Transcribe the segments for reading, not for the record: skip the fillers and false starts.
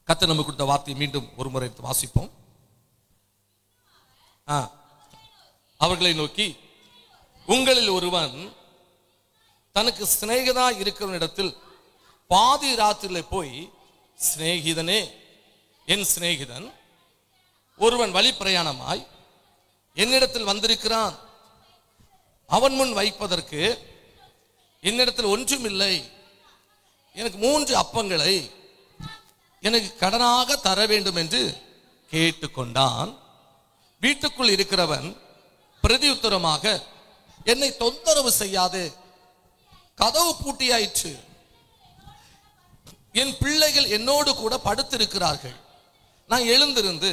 கர்த்தர் நமக்கு கொடுத்த வார்த்தையை மீண்டும் ஒரு முறை வாசிப்போம். அவர்களை நோக்கி, உங்களில் ஒருவன் தனக்கு சிநேகிதா இருக்கிறவனிடத்தில் பாதி ராத்திரியில போய், சிநேகிதனே, என் சிநேகிதன் ஒருவன் வழி பிரயாணமாய் என்னிடத்தில் வந்திருக்கிறான், அவன் முன் வைப்பதற்கு என்னிடத்தில் ஒன்றும் இல்லை, எனக்கு 3 அப்பங்களை எனக்கு கடனாக தர வேண்டும் என்று கேட்டுக்கொண்டான். வீட்டுக்குள் இருக்கிறவன் பிரதியுத்தரமாக, என்னை தொந்தரவு செய்யாதே, கதவு பூட்டியாயிற்று, என் பிள்ளைகள் என்னோடு கூட படுத்திருக்கிறார்கள், நான் எழுந்திருந்து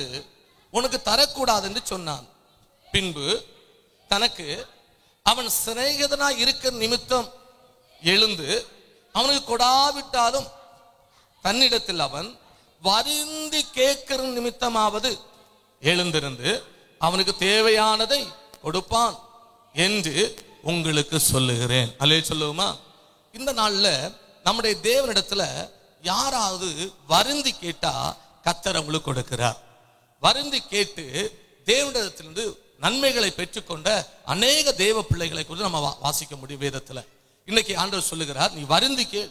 உனக்கு தரக்கூடாது என்று சொன்னான். பின்பு தனக்கு அவன் சிநேகிதனாய் இருக்கிற நிமித்தம் எழுந்து அவனுக்கு கொடாவிட்டாலும் தன்னிடத்தில் அவன் வருந்தி கேட்கிற நிமித்தமாவது எழுந்திருந்து அவனுக்கு தேவையானதை கொடுப்பான் என்று உங்களுக்கு சொல்லுகிறேன். அல்லே சொல்லுவோமா? இந்த நாள்ல நம்முடைய தேவனிடத்துல யாராவது வருந்தி கேட்டா கர்த்தர் அவங்களுக்கு கொடுக்கிறார். வருந்தி கேட்டு தேவனிடத்திலிருந்து நன்மைகளை பெற்றுக்கொண்ட அநேக தேவ பிள்ளைகளை குறித்து நம்ம வாசிக்க முடியும் வேதத்துல. இன்னைக்கு ஆண்டவர் சொல்லுகிறார், நீ வருந்தி கேள்,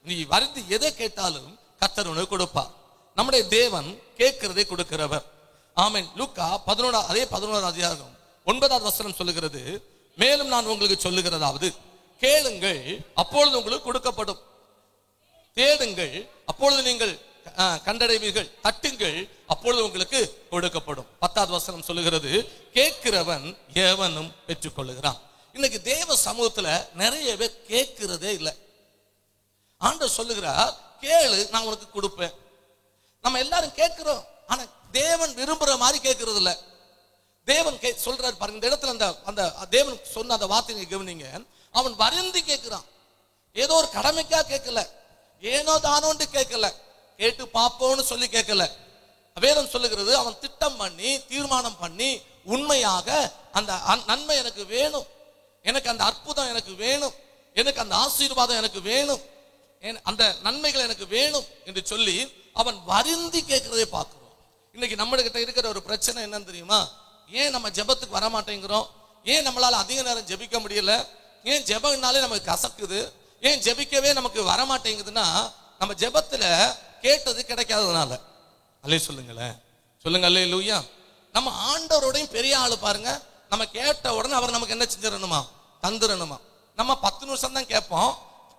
நீ வருந்தி எதை கேட்டாலும் கர்த்தர் உனக்கு கொடுப்பார். நம்முடைய தேவன் கேட்கிறதை கொடுக்கிறவர். ஆமென். லூக்கா 11 அதிகாரம் 9வது வசனம் சொல்லுகிறது, மேலும் நான் உங்களுக்கு சொல்லுகிறதாவது, கேளுங்கள் அப்பொழுது உங்களுக்கு கொடுக்கப்படும், தேடுங்கள் அப்பொழுது நீங்கள் கண்டடைவீர்கள், தட்டுங்கள் அப்பொழுது உங்களுக்கு கொடுக்கப்படும். 10வது வசனம் சொல்லுகிறது, கேட்கிறவன் எவனும் பெற்றுக்கொள்ளுகிறான். இன்னைக்கு தேவ சமூகத்துல நிறைய பேர் கேட்கிறதே இல்லை. ஆண்டவர் சொல்லுகிறார், கேளு நான் உனக்கு கொடுப்பேன். நம்ம எல்லாரும் கேட்கிறோம், ஆனா தேவன் விரும்புற மாதிரி கேட்கறது இல்ல. தேவன் சொல்றாரு பாருங்க, இந்த இடத்துல அந்த தேவன் சொன்ன அந்த வார்த்தையை கவனிங்க. அவன் வருந்தி கேட்கிறான், ஏதோ ஒரு கடமைக்கா கேட்கல, ஏனோ தானோன்னு கேட்கல, கேட்டு பார்ப்போம்னு சொல்லி கேட்கல. வேதம் சொல்லுகிறது, அவன் திட்டம் பண்ணி தீர்மானம் பண்ணி உண்மையாக அந்த நன்மை எனக்கு வேணும், எனக்கு அந்த அற்புதம் எனக்கு வேணும், எனக்கு அந்த ஆசீர்வாதம் எனக்கு வேணும், அந்த நன்மைகள் எனக்கு வேணும் என்று சொல்லி அவன் வருந்தி கேட்கிறதை பார்க்கிறோம். இன்னைக்கு நம்ம கிட்ட இருக்கிற ஒரு பிரச்சனை என்னன்னு தெரியுமா? ஏன் நம்ம ஜெபத்துக்கு வர மாட்டேங்கிறோம்? ஏன் நம்மளால அதிக நேரம் ஜெபிக்க முடியல? ஏன் ஜெபம்னாலே நமக்கு கசக்குது? ஏன் ஜெபிக்கவே நமக்கு வர மாட்டேங்குதுன்னா, நம்ம ஜெபத்துல கேட்டது கிடைக்காததுனால. அல்லே சொல்லுங்களேன், சொல்லுங்க அல்லேலூயா. நம்ம ஆண்டவரோடையும் பெரிய ஆளு பாருங்க, நம்ம கேட்ட உடனே அவர் நமக்கு என்ன செஞ்சிடணுமா? தந்துடணுமா. நம்ம 10 நிமிஷம் தான் கேட்போம்,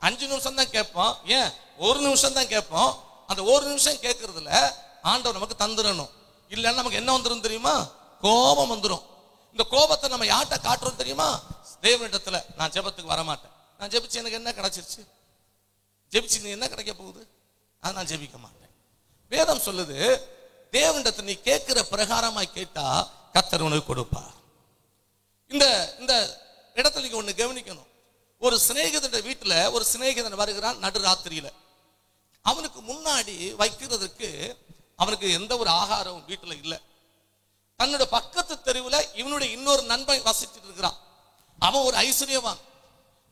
5 நிமிஷம் தான் கேட்போம், ஏன் 1 நிமிஷம் தான் கேட்போம். அந்த 1 நிமிஷம் கேட்கறதுல ஆண்டவர் நமக்கு தந்துடணும். இல்லைன்னா நமக்கு என்ன வந்துடும் தெரியுமா? கோபம் வந்துடும். இந்த கோபத்தை நம்ம யார்கிட்ட காட்டுறோம் தெரியுமா? தேவனிடத்துல. நான் ஜெபத்துக்கு வரமாட்டேன், நான் ஜெபிச்சு எனக்கு என்ன கிடைச்சிருச்சு, ஜெபிச்சு என்ன கிடைக்க போகுது, அதை நான் ஜெபிக்க மாட்டேன். வேதம் சொல்லுது, தேவனிடத்தை நீ கேட்கிற பிரகாரமாய் கேட்டா கர்த்தர் உனக்கு கொடுப்பார். இந்த இந்த இடத்துல நீங்க ஒண்ணு கவனிக்கணும். ஒரு சிநேகிதன் வீட்டுல ஒரு சிநேகிதன் வருகிறான் நடுராத்திரியில. அவனுக்கு முன்னாடி வைக்கிறதுக்கு அவனுக்கு எந்த ஒரு ஆகாரம் வீட்டுல இல்ல. தன்னோட பக்கத்து தெருவுல இவனுடைய இன்னொரு நண்பன் வசிச்சுட்டு இருக்கிறான். அவன் ஒரு ஐஸ்வர்யவான்,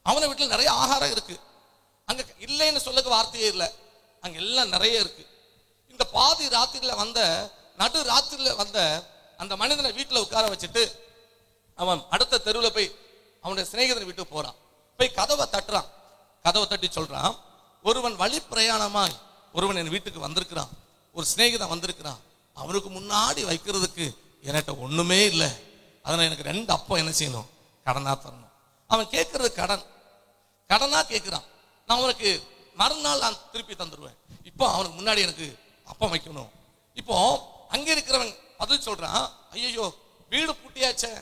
அவன வீட்டுல நிறைய ஆகாரம் இருக்கு, அங்க இல்லைன்னு சொல்லுக்கு வார்த்தையே இல்லை, அங்க எல்லாம் நிறைய இருக்கு. இந்த பாதி ராத்திரியில வந்த நடு ராத்திரியில வந்த அந்த மனிதனை வீட்டுல உட்கார வச்சுட்டு அவன் அடுத்த தெருவுல போய் அவனுடைய சிநேகிதன் வீட்டுக்கு போறான். போய் கதவை தட்டுறான். கதவை தட்டி சொல்றான், ஒருவன் வழி பிரயாணமாய் ஒருவன் என் வீட்டுக்கு வந்திருக்கிறான், ஒரு சிநேகிதன் வந்திருக்கிறான், அவனுக்கு முன்னாடி வைக்கிறதுக்கு என்கிட்ட ஒண்ணுமே இல்லை, அதனால எனக்கு 2 அப்பம் என்ன செய்யணும், கடனா தரணும். அவன் கேட்கறது கடனா கேட்கிறான். நான் உனக்கு மறுநாள் நான் திருப்பி தந்துடுவேன், இப்போ அவனுக்கு முன்னாடி எனக்கு அப்பம் வைக்கணும். இப்போ அங்க இருக்கிறவன் பதில் சொல்றான், ஐயோ வீடு பூட்டியாச்சே,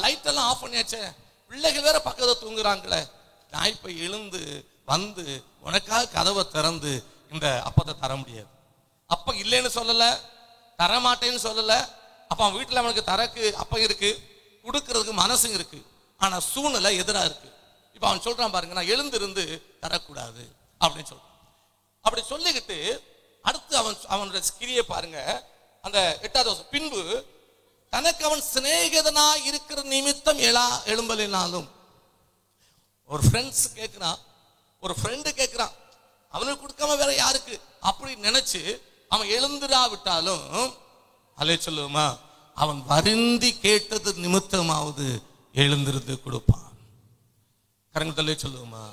லைட் எல்லாம் ஆஃப் பண்ணியாச்சே, பிள்ளைகள் வேற பக்கத்துல தூங்குறாங்களே, நான் இப்ப எழுந்து வந்து உனக்காக கதவை திறந்து இந்த அப்பத்தை தர முடியாது. அப்ப இல்லைன்னு சொல்லல, தரமாட்டேன்னு சொல்லல. அப்ப அவன் வீட்டுல அவனுக்கு தரக்கு அப்பம் இருக்கு, கொடுக்கறதுக்கு மனசு இருக்கு, ஆனா சூழ்நிலை எதிரா இருக்கு. இப்ப அவன் சொல்றான் பாருங்க, நான் எழுந்திருந்து தரக்கூடாது அப்படின்னு சொல்றான். அப்படி சொல்லிக்கிட்டு அடுத்து அவனுடைய கிரியை பாருங்க. அந்த 8வது வருஷம், பின்பு தனக்கு அவன் சிநேகிதனா இருக்கிற நிமித்தம் எழும்பலினாலும். ஒரு ஃப்ரெண்ட்ஸ் கேட்கிறான், ஒரு ஃப்ரெண்டு கேட்கிறான், அவனுக்கு கொடுக்காம வேற யாருக்கு அப்படி நினைச்சு அவன் எழுந்திராவிட்டாலும் அலே சொல்லுமா, அவன் வருந்தி கேட்டது நிமித்தமாவது எழுந்திருந்து கொடுப்பான். கரங்கத்தல்லே சொல்லுமா,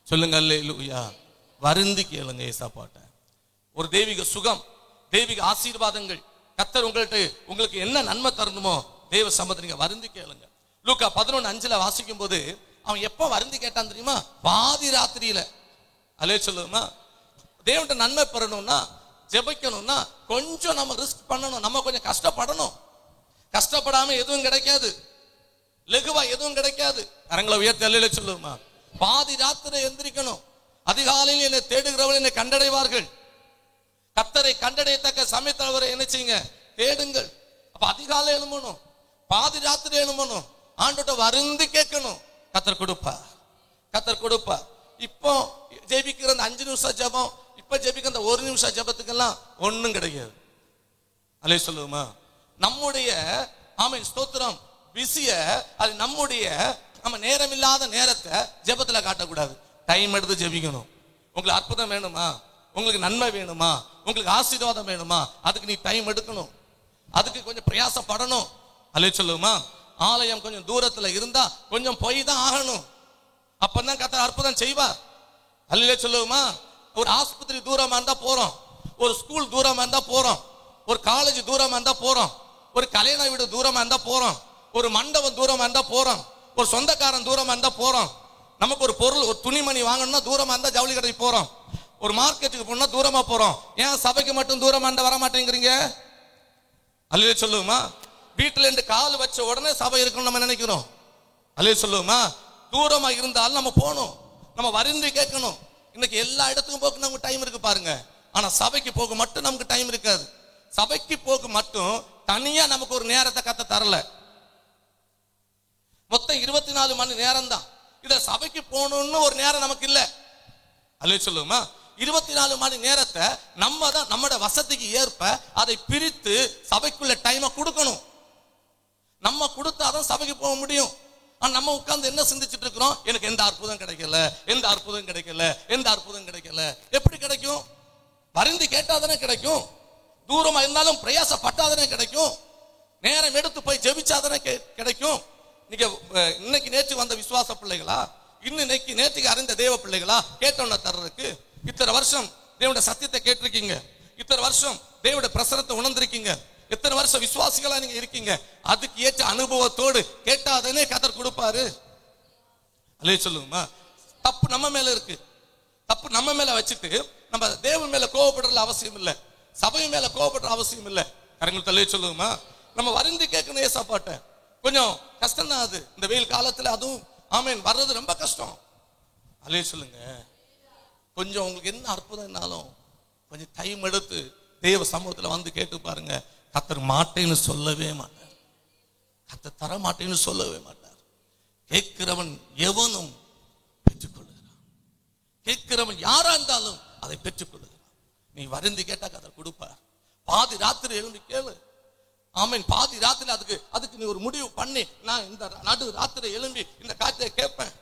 சொல்லுங்க அல்லேலூயா. வருந்தி கேளுங்க ஏசாப்பாட்ட. ஒரு தெய்வீக சுகம், தெய்வீக ஆசீர்வாதங்கள் கர்த்தர் உங்களுக்கு என்ன நன்மை தரணுமோ தேவ சம்பத்தை நீங்க வருந்தி கேளுங்க. லூக்கா 11:5 வாசிக்கும் போது அவன் எப்ப வருந்தி கேட்டான் தெரியுமா? பாதி ராத்திரியில. அலே சொல்லுமா, தேவன்கிட்ட நன்மை பெறணும்னா, ஜெபிக்கணும்னா கொஞ்சம் நம்ம ரிஸ்க் பண்ணணும், நம்ம கொஞ்சம் கஷ்டப்படணும். கஷ்டப்படாம எதுவும் கிடைக்காது, லெகுவா எதுவும் கிடைக்காது. கரங்களை உயர்த்தி அல்லேலூயா சொல்லுமா. பாதி ராத்திரி எந்திரிக்கணும். அதிகாலையில் என்னை தேடுகிறவர்கள் என்னை கண்டடைவார்கள். கர்த்தரை கண்டடையத்தக்க சமயத்தவரை என்ன செய்யுங்க, தேடுங்கள். அப்ப அதிகாலை எழும்பணும், பாதி ராத்திரி எழும்பணும், ஆண்டோட்ட வருந்தி கேட்கணும். கர்த்தர் கொடுப்பா, கர்த்தர் கொடுப்பா. இப்போ ஜெபிக்கிற அந்த 5 நிமிஷம் ஜெபம், இப்ப ஜெபிக்கிற அந்த 1 நிமிஷம் ஜெபத்துக்கெல்லாம் ஒண்ணும் கிடைக்காது. அல்லே சொல்லுமா. நம்முடைய ஆமென் ஸ்தோத்திரம் பிஸிய, அது நம்முடைய நம்ம நேரம் இல்லாத நேரத்தை ஜெபத்துல காட்டக்கூடாது. டைம் எடுத்து ஜெபிக்கணும். உங்களுக்கு அற்புதம் வேணுமா, உங்களுக்கு நன்மை வேணுமா, உங்களுக்கு ஆசீர்வாதம் வேணுமா, அதுக்கு நீ டைம் எடுக்கணும், அதுக்கு கொஞ்சம் பிரயாசப்படணும். அல்லே சொல்லுமா. ஆலயம் கொஞ்சம் தூரத்துல இருந்தா கொஞ்சம் போய் தான் ஆகணும். அப்பதான் கர்த்தர் அற்புதம் செய்வார். அல்லே சொல்லுமா. ஒரு ஆஸ்பத்திரி தூரமா இருந்தா போறோம், ஒரு ஸ்கூல் தூரமா இருந்தா போறோம், ஒரு காலேஜ் தூரமா இருந்தா போறோம், ஒரு கல்யாண வீடு தூரமா இருந்தா போறோம், ஒரு மண்டபம் தூரமா இருந்தா போறோம், ஒரு சொந்தக்காரன் தூரமா இருந்தா போறோம். நமக்கு ஒரு பொருள், ஒரு துணிமணி வாங்கணும்னா தூரமா இருந்தா ஜவுளி கடைக்கு போறோம், ஒரு மார்க்கெட்டுக்கு போனா தூரமா போறோம். ஏன் சபைக்கு மட்டும் தூரமா இருந்தா வர மாட்டேங்கிறீங்க? அல்லே சொல்லுமா. வீட்டுல இருந்து கால் வச்ச உடனே சபை இருக்கணும் நம்ம நினைக்கிறோம். அல்லே சொல்லுமா. தூரமா இருந்தாலும் நம்ம போகணும், நம்ம வருந்தி கேட்கணும். இன்னைக்கு எல்லா இடத்துக்கும் போக நமக்கு டைம் இருக்கு பாருங்க, ஆனா சபைக்கு போக மட்டும் நமக்கு டைம் இருக்காது. சபைக்கு போக மட்டும் தனியா நமக்கு ஒரு நேரத்தை கர்த்தர் தரல. மொத்தம் 24 மணி நேரம் தான். இத சபைக்கு போகணும்னு ஒரு நேரம் நமக்கு இல்ல. அல்லே சொல்லுமா. 24 மணி நேரத்தை நம்ம தான் நம்மட வசதிக்கு ஏற்ப அதை பிரித்து சபைக்குள்ள டைமை கொடுக்கணும். நம்ம கொடுத்தாதான் சபைக்கு போக முடியும். ஆனா நம்ம உட்கார்ந்து என்ன சிந்திச்சுட்டு இருக்கிறோம்? எனக்கு எந்த அற்புதம் கிடைக்கல, எந்த அற்புதம் கிடைக்கல, எந்த அற்புதம் கிடைக்கல. எப்படி கிடைக்கும்? வருந்தி கேட்டாதானே கிடைக்கும். தூரமா இருந்தாலும் பிரயாசப்பட்டாதானே கிடைக்கும். நேரம் எடுத்து போய் ஜெபிச்சாதானே கிடைக்கும். நீங்க இன்னைக்கு நேற்று வந்த விசுவாச பிள்ளைகளா, இன்னைக்கு நேற்றுக்கு அறிந்த தேவ பிள்ளைகளா கேட்டோன்னு தர்றதுக்கு? இத்தனை வருஷம் தேவனுடைய சத்தியத்தை கேட்டிருக்கீங்க, இத்தனை வருஷம் தேவனுடைய பிரசனத்தை உணர்ந்திருக்கீங்க, எத்தனை வருஷம் விசுவாசிகளா நீங்க இருக்கீங்க. அதுக்கு ஏற்ற அனுபவத்தோடு கேட்டாதானே கர்த்தர் கொடுப்பாரு. அல்லே சொல்லுமா. தப்பு நம்ம மேல இருக்கு, தப்பு நம்ம மேல வச்சுட்டு நம்ம தேவன் மேல கோவப்படுற அவசியம் இல்லை, சபை மேல கோவப்படுற அவசியம் இல்லை. கரங்கள் தள்ளே சொல்லுமா. நம்ம வருந்தி கேட்கணும் ஏசாப்பாட்ட. கொஞ்சம் கஷ்டம் தான் அது, இந்த வெயில் காலத்துல அதுவும் ஆமேன் வர்றது ரொம்ப கஷ்டம். அல்லே சொல்லுங்க. கொஞ்சம் உங்களுக்கு என்ன அற்புதம்னாலும் கொஞ்சம் டைம் எடுத்து தேவ சமூகத்துல வந்து கேட்டு பாருங்க. கர்த்தர் மாட்டேன்னு சொல்லவே மாட்டார், கர்த்தர் தர மாட்டேன்னு சொல்லவே மாட்டார். கேட்கிறவன் எவனும் பெற்றுக்கொள்ளுகிறான். கேட்கிறவன் யாரா இருந்தாலும் அதை பெற்றுக்கொள்ளுகிறான். நீ வருந்தி கேட்டா கர்த்தர் கொடுப்பார். பாதி ராத்திரி எழுந்து கேளு. ஆமீன். பாதி ராத்திரி அதுக்கு நீ ஒரு முடிவு பண்ணி, நான் இந்த நடு ராத்திரி எழும்பி இந்த காரியத்தை கேட்பேன்.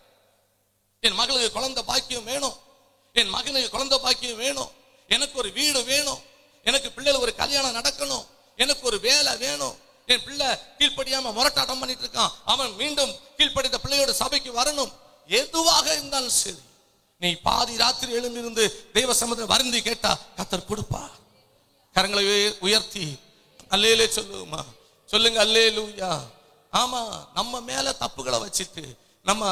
என் மகளுக்கு குழந்தை பாக்கியம் வேணும், என் மகனுக்கு குழந்தை பாக்கியம் வேணும், எனக்கு ஒரு வீடு வேணும், எனக்கு பிள்ளைகள் ஒரு கல்யாணம் நடக்கணும், எனக்கு ஒரு வேலை வேணும், என் பிள்ளை கீழ்ப்படியாம முரட்டாட்டம் பண்ணிட்டு இருக்கான், அவன் மீண்டும் கீழ்ப்படித்த பிள்ளையோட சபைக்கு வரணும். எதுவாக இருந்தாலும் சரி, நீ பாதி ராத்திரி எழுந்திருந்து தெய்வ சமூகத்தில் வருந்தி கேட்டா கர்த்தர் கொடுப்பா. கரங்களை உயர்த்தி அல்லேலே சொல்லுமா. சொல்லுங்க அல்லேலூயா. ஆமா, நம்ம மேல தப்புகளை வச்சுட்டு நம்ம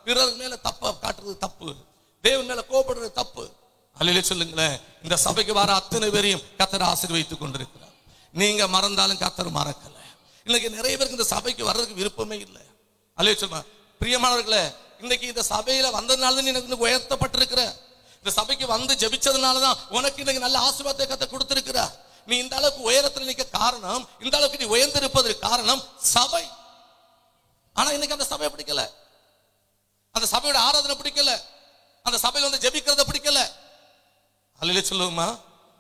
பிறர் மேல தப்ப காட்டுறது தப்பு, தேவன் மேல கோபப்படுறது தப்பு. அல்லேலே சொல்லுங்களேன். இந்த சபைக்கு வர அத்தனை பேரையும் கர்த்தர் ஆசீர்வதித்துக் கொண்டிருக்கிறார். நீங்க மறந்தாலும் கர்த்தர் மறக்கல. இன்னைக்கு நிறைய பேருக்கு இந்த சபைக்கு வர்றதுக்கு விருப்பமே இல்லை. அல்லேலே சொல்லுமா. பிரியமானவர்களே, இன்னைக்கு இந்த சபையில வந்ததுனால தான் எனக்கு உயர்த்தப்பட்டிருக்கிற, இந்த சபைக்கு வந்து ஜெபிச்சதுனாலதான் உனக்கு இன்னைக்கு நல்ல ஆசீர்வாதத்தை கர்த்தர் கொடுத்திருக்கிறார். நீ இந்த அளவுக்கு உயரத்தில் நிற்க காரணம், இந்த அளவுக்கு நீ உயர்ந்திருப்பதற்கு காரணம் சபை. ஆனா இன்னைக்கு அந்த சபையை பிடிக்கல, அந்த சபையோட ஆராதனை பிடிக்கல, அந்த சபையில வந்து ஜெபிக்கிறத பிடிக்கல. அல்லேலூயா சொல்லுமா.